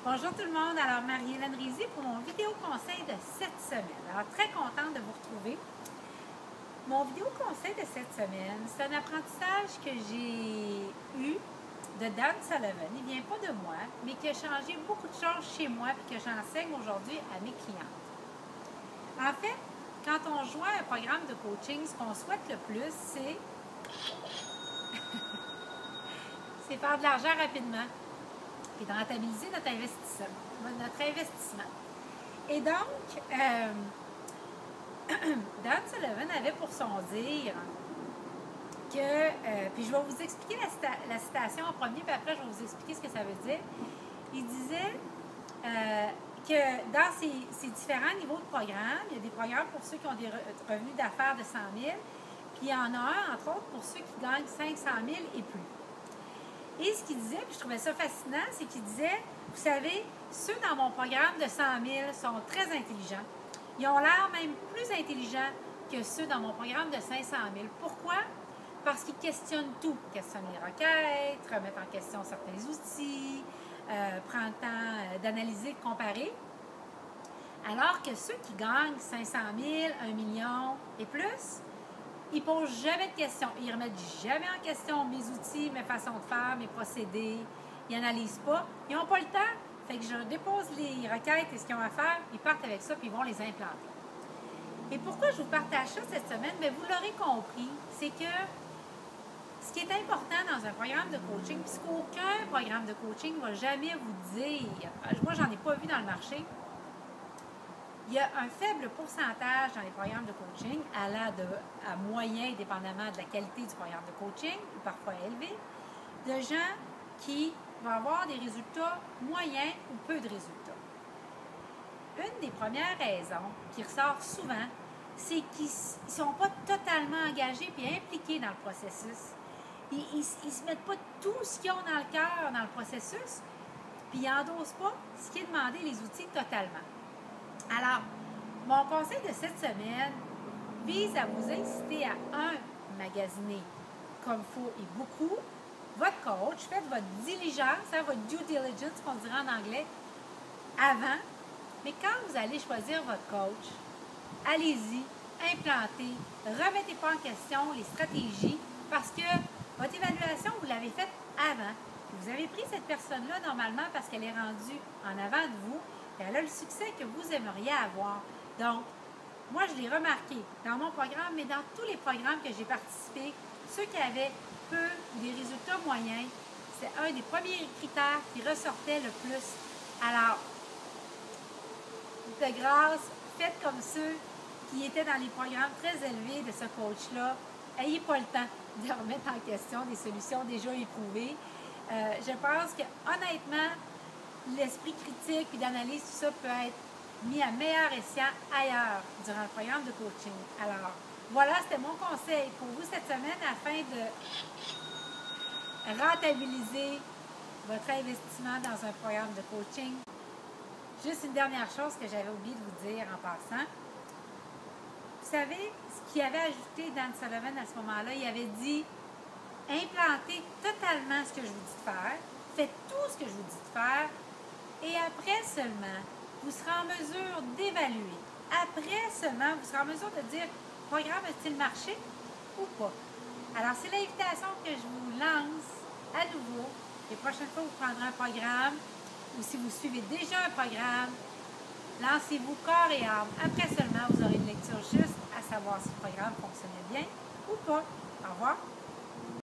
Bonjour tout le monde, alors Marie-Hélène Rizzi pour mon vidéo conseil de cette semaine. Alors très contente de vous retrouver. Mon vidéo conseil de cette semaine, c'est un apprentissage que j'ai eu de Dan Sullivan. Il ne vient pas de moi, mais qui a changé beaucoup de choses chez moi et que j'enseigne aujourd'hui à mes clientes. En fait, quand on joint un programme de coaching, ce qu'on souhaite le plus, c'est faire de l'argent rapidement et de rentabiliser notre investissement. Et donc, Dan Sullivan avait pour son dire que, puis je vais vous expliquer la citation en premier, puis après je vais vous expliquer ce que ça veut dire. Il disait que dans ces différents niveaux de programmes, il y a des programmes pour ceux qui ont des revenus d'affaires de 100 000, puis il y en a un, entre autres, pour ceux qui gagnent 500 000 et plus. Et ce qu'il disait, puis je trouvais ça fascinant, c'est qu'il disait, vous savez, ceux dans mon programme de 100 000 sont très intelligents. Ils ont l'air même plus intelligents que ceux dans mon programme de 500 000. Pourquoi? Parce qu'ils questionnent tout. Ils questionnent les requêtes, remettent en question certains outils, prennent le temps d'analyser, de comparer. Alors que ceux qui gagnent 500 000, 1 million et plus, ils ne posent jamais de questions. Ils ne remettent jamais en question mes outils, mes façons de faire, mes procédés. Ils n'analysent pas. Ils n'ont pas le temps. Fait que je dépose les requêtes et ce qu'ils ont à faire. Ils partent avec ça puis ils vont les implanter. Et pourquoi je vous partage ça cette semaine? Bien, vous l'aurez compris, c'est que ce qui est important dans un programme de coaching, puisqu'aucun programme de coaching ne va jamais vous dire, moi j'en ai pas vu dans le marché, il y a un faible pourcentage dans les programmes de coaching, à moyen, dépendamment de la qualité du programme de coaching, ou parfois élevé, de gens qui vont avoir des résultats moyens ou peu de résultats. Une des premières raisons qui ressort souvent, c'est qu'ils ne sont pas totalement engagés et impliqués dans le processus. Ils ne se mettent pas tout ce qu'ils ont dans le cœur dans le processus, puis ils n'endossent pas ce qui est demandé, les outils totalement. Alors, mon conseil de cette semaine vise à vous inciter à magasiner comme il faut et beaucoup votre coach, faites votre diligence, votre due diligence qu'on dirait en anglais, avant. Mais quand vous allez choisir votre coach, allez-y, implantez, remettez pas en question les stratégies parce que votre évaluation, vous l'avez faite avant. Vous avez pris cette personne-là normalement parce qu'elle est rendue en avant de vous et elle a le succès que vous aimeriez avoir. Donc, moi, je l'ai remarqué dans mon programme, mais dans tous les programmes que j'ai participé, ceux qui avaient peu ou des résultats moyens, c'est un des premiers critères qui ressortait le plus. Alors, de grâce, faites comme ceux qui étaient dans les programmes très élevés de ce coach-là. N'ayez pas le temps de remettre en question des solutions déjà éprouvées. Je pense que, honnêtement, l'esprit critique et d'analyse, tout ça peut être mis à meilleur escient ailleurs durant le programme de coaching. Alors, voilà, c'était mon conseil pour vous cette semaine afin de rentabiliser votre investissement dans un programme de coaching. Juste une dernière chose que j'avais oublié de vous dire en passant. Vous savez, ce qu'il avait ajouté Dan Sullivan à ce moment-là, il avait dit « Implantez totalement ce que je vous dis de faire, faites tout ce que je vous dis de faire, et après seulement, vous serez en mesure d'évaluer. Après seulement, vous serez en mesure de dire « Le programme a-t-il marché ou pas? » Alors, c'est l'invitation que je vous lance à nouveau. Les prochaines fois, vous prendrez un programme, ou si vous suivez déjà un programme, lancez-vous corps et âme. Après seulement, vous aurez une lecture juste à savoir si le programme fonctionnait bien ou pas. Au revoir.